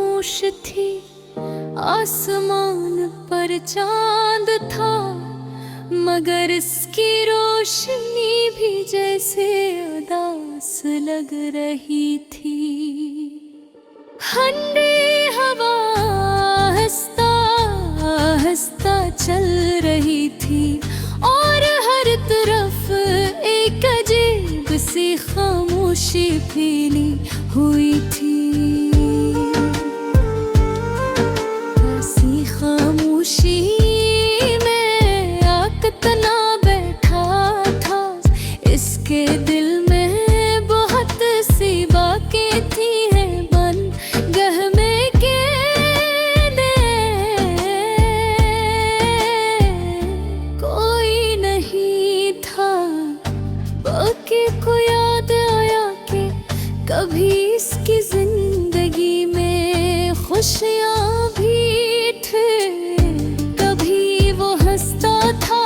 खामोश थी, आसमान पर चांद था, मगर इसकी रोशनी भी जैसे उदास लग रही थी। ठंडी हवा हंसता हंसता चल रही थी और हर तरफ एक अजीब सी खामोशी फैली हुई थी। ऐसी खामोशी में आकतना बैठा था, इसके दिल में बहुत सी बातें थी को याद आया कि कभी इसकी जिंदगी में खुशियाँ भी थे, कभी वो हंसता था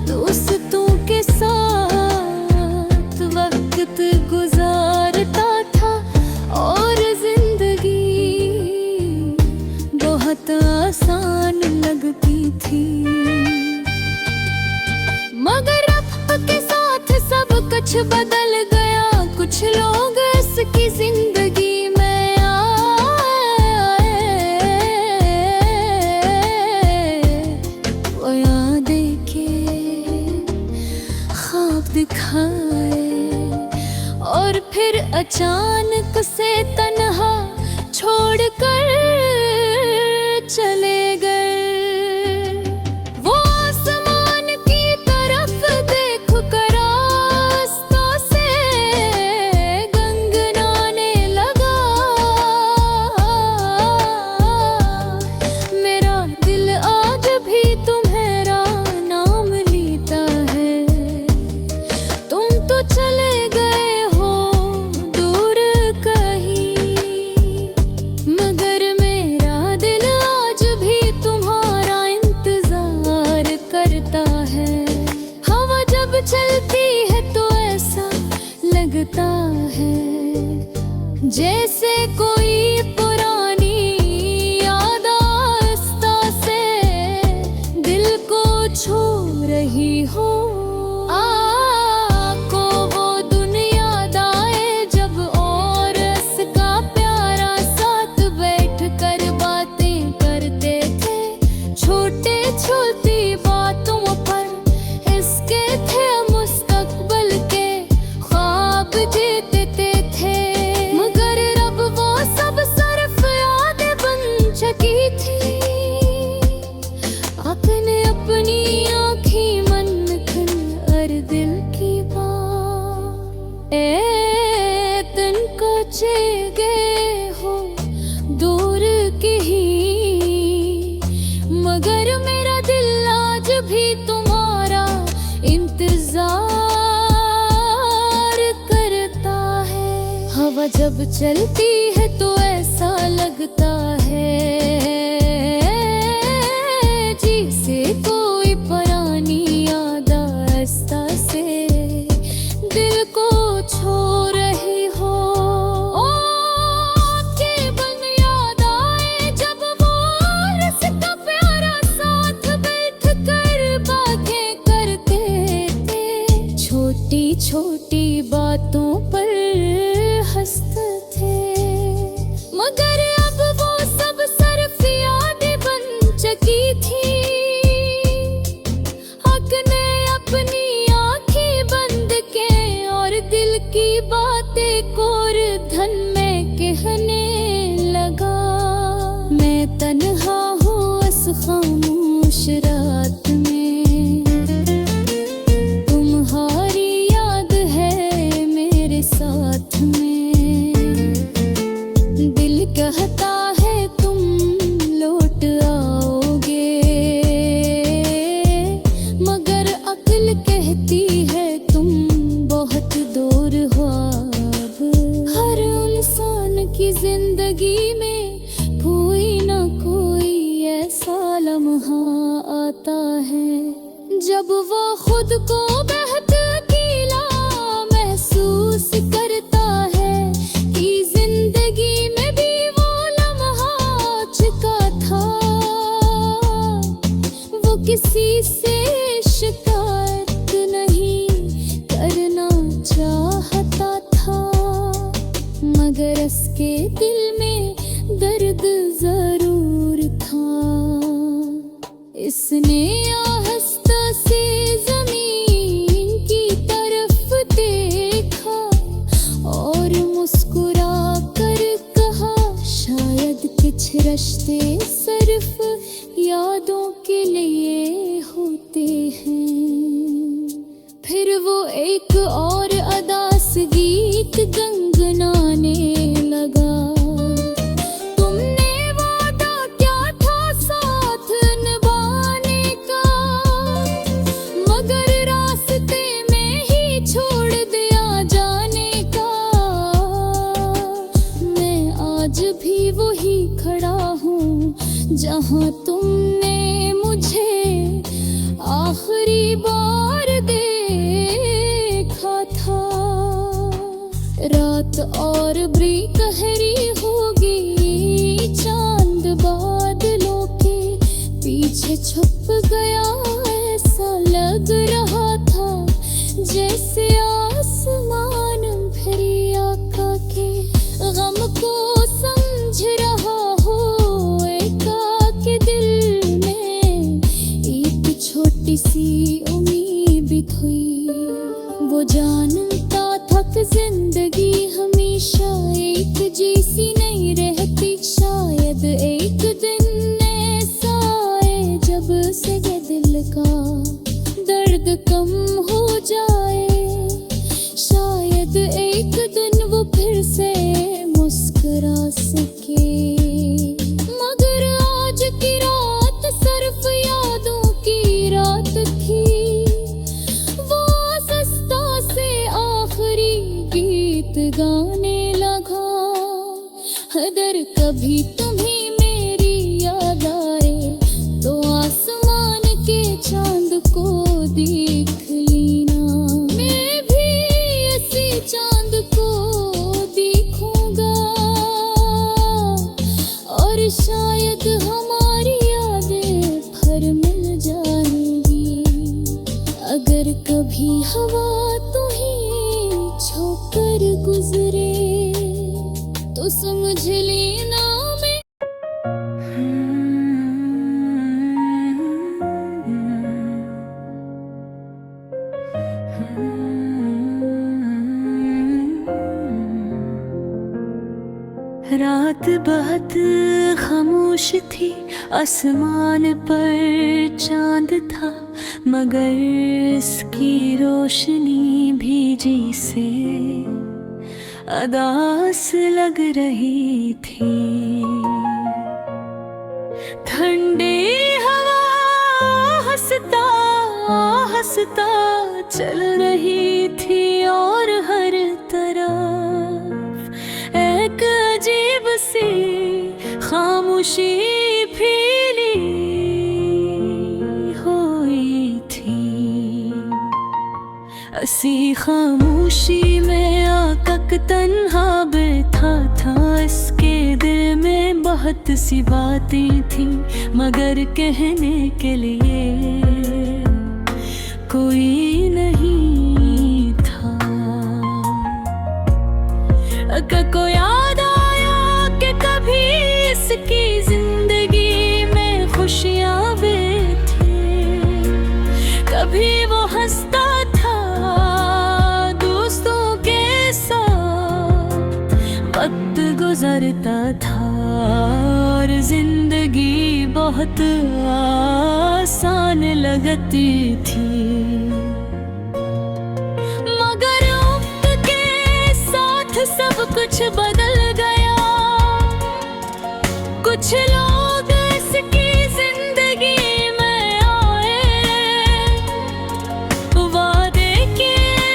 दोस्तों के साथ वक्त गुजारता था और जिंदगी बहुत आसान लगती थी। मगर अब के साथ सब कुछ बदल गया, कुछ लोग इसकी जिंदगी में आए, वो यादें के ख्वाब दिखाए और फिर अचानक से तन्हा छोड़कर चले गए। चलती है तो ऐसा लगता है जैसे कोई पुरानी याद आहिस्ता से दिल को छू रही हो। आपको वो दिन याद आए जब और इसका प्यारा साथ बैठ कर बातें करते थे, छोटे छोटी बातों पर इसके थे जीतते थे। मगर अब वो सब सिर्फ यादें बन चुकी थी। अपने अपनी आँखी मन खन और दिल की बात तिनको गए हो दूर की ही, मगर मेरा दिल आज भी तुम्हारा इंतजार। हवा जब चलती है तो ऐसा लगता है जैसे कोई पुरानी याद आहिस्ता से दिल को छू रही हो। आपके बन याद आए जब वो इसका प्यारा साथ बैठ कर बातें करते थे, छोटी छोटी बातों पर हंसते थे। मगर अब वो सब सिर्फ यादें बन चुकी थी। अपने अपनी आँखें बंद के और दिल की बातें कोर धन में कहने लगा। मैं तन्हा हूँ इस खामोश रात में, तुम्हारी याद है मेरे साथ में। कहता है तुम लौट आओगे, मगर अक्ल कहती है तुम बहुत दूर हो अब। हर इंसान की जिंदगी में कोई ना कोई ऐसा लम्हा आता है जब वो खुद को बेहद अकेला महसूस करता है कि जिंदगी में भी वो लम्हा कुछ रिश्ते सिर्फ यादों के लिए होते हैं। फिर वो एक और अदास गीत गनगनाने लगा। तुमने वादा क्या था साथ निभाने का, मगर रास्ते में ही छोड़ दिया जाने का। मैं आज भी वही खड़ा हूँ जहाँ तुमने मुझे आखिरी बार देखा था। रात और भी गहरी होगी, चांद बादलों के पीछे छुप गया। ऐसा लग रहा था जैसे आसमान फिर आका के गम को समझ रहा हो। एकाकी दिल में एक छोटी सी उम्मीद थी। वो जानता था कि जिंदगी हमेशा एक जैसी नहीं रहती। शायद एक दिन ऐसा आए जब से ये दिल का दर्द कम हो जाए। शायद एक दिन वो फिर से मुस्कुरा सके। मगर आज की रात सिर्फ यादों की रात थी। वो सस्ता से आखिरी गीत गाने लगा। अगर कभी तुम्हें मेरी याद आए तो आसमान के चांद को देख लेना। मैं भी इसी चांद को देखूंगा और शायद हमारी यादें फिर मिल जाएंगी। अगर कभी हवा तुम्हें छोकर गुजरे तो समझ लेना मैं रात बहुत खामोश थी, आसमान पर चांद था, मगर इसकी रोशनी भीजी से अदास लग रही थी। ठंडी हवा हंसता हंसता चल रही थी और हर तरफ एक अजीब सी खामोशी फैली हुई थी। ऐसी खामोशी में आकक तन्हा बैठा था। इसके दिल में बहुत सी बातें थी, मगर कहने के लिए कोई नहीं था। को याद आया कि कभी इसकी जिंदगी में खुशियाँ भी थी। कभी वो हंसता था दोस्तों के साथ, वक्त गुजरता था और जिंदगी बहुत आसान लगती थी। मगर वक्त के साथ सब कुछ बदल गया। कुछ लोग इसकी जिंदगी में आए, वादे किए,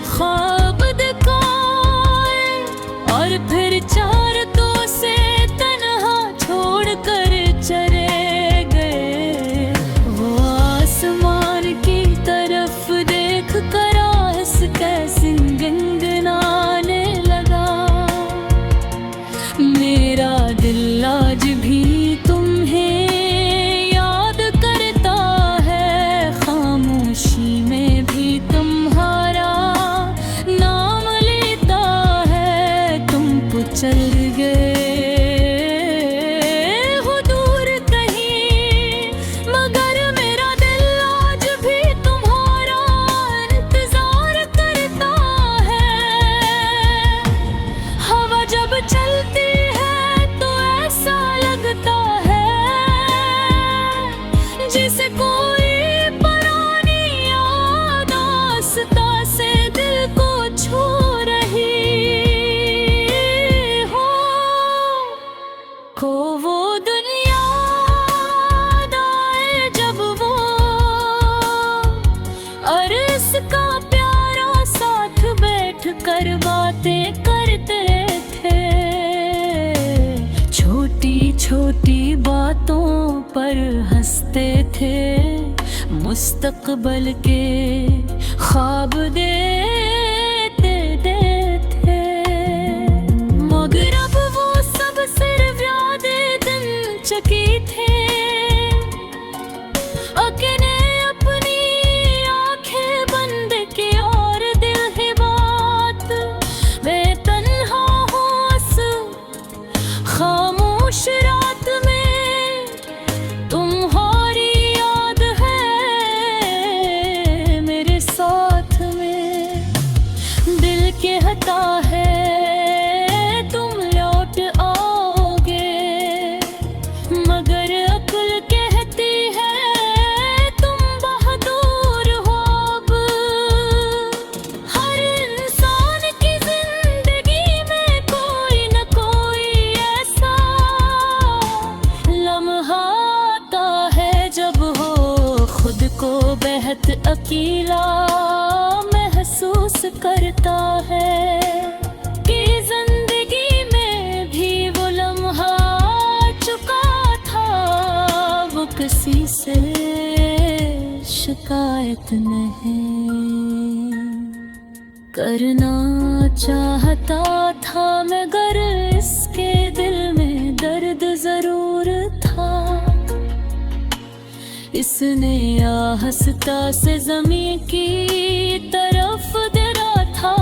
ख्वाब दिखाए और फिर चार तो से तन्हा छोड़ कर चले गए। वो आसमान की तरफ देख कर आस कैसे गुनगुनाने लगा। मेरा दिल आज भी तुम्हें याद करता है, खामोशी में भी तुम्हारा नाम लेता है। तुम तो चल गए हो दूर कहीं, मगर मेरा दिल आज भी तुम्हारा इंतजार करता है। हवा जब चलती है को वो दुनिया याद आए जब वो अरस का प्यारा साथ बैठ कर बातें करते थे। छोटी छोटी बातों पर हंसते थे, मुस्तकबल के ख्वाब देते थे। मगर अब वो सब सिर्फ यादें दिन चकी थे। अकेले अपनी आंखें बंद की और दिल है बात। मैं तन्हा हूँ खामोश रात में, तुम्हारी याद है मेरे साथ में। दिल कहता है तुम लौट आओगे, मगर अक्ल कहती है तुम बहादुर हो अब। हर इंसान की जिंदगी में कोई न कोई ऐसा लम्हा आता है जब हो खुद को बेहद अकेला महसूस करता है कि जिंदगी में भी वो लम्हा आ चुका था। वो किसी से शिकायत नहीं करना चाहता था, मगर इसके दिल में दर्द जरूर था। इसने आहिस्ता से ज़मीं की तरफ गिरा था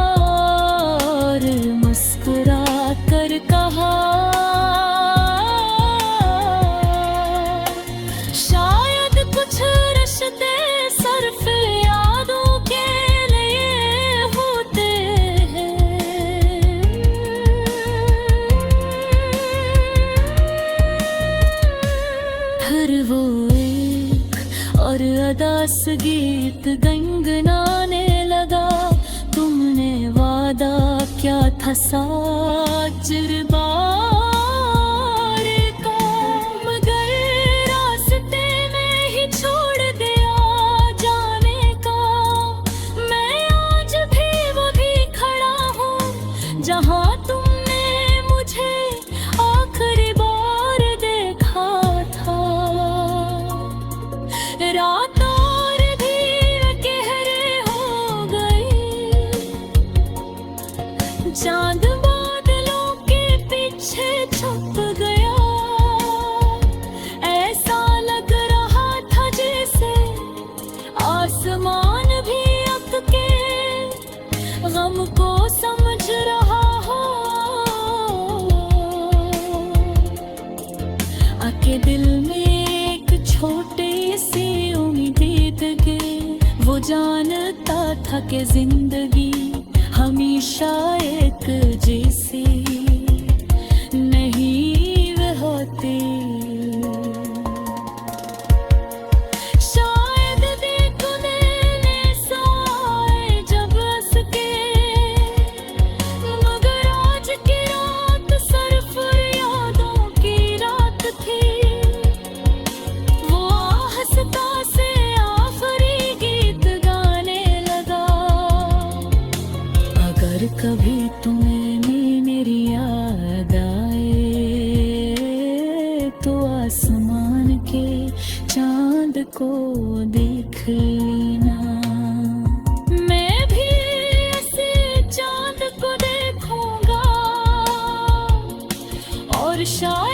और मुस्कुरा कर कहा, शायद कुछ रिश्ते सिर्फ यादों के लिए होते हैं। हर वो और अदास गीत गनगनाने लगा। तुमने वादा क्या था साजिर बार का, मगर रास्ते में ही छोड़ दिया जाने का। मैं आज भी वही खड़ा हूँ जहाँ तुमने मुझे आखिरी बार देखा था। रात और भी गहरे हो गई, चांद बादलों के पीछे छुप गया। ऐसा लग रहा था जैसे आसमान भी अब के गम को समझ रहा हो। आके दिल में एक छोटी सी उम्मीद के वो जानता था कि जिंदगी हमेशा एक जैसी नहीं वह होती। शायद देखने ऐसा आए जब हंस के, मगर आज की रात सिर्फ यादों की रात थी। वो हंसता से आखिरी गीत गाने लगा। अगर कभी तुम्हें मेरी याद आए तो आसमान के चांद को देख लेना। मैं भी ऐसे चांद को देखूंगा और शायद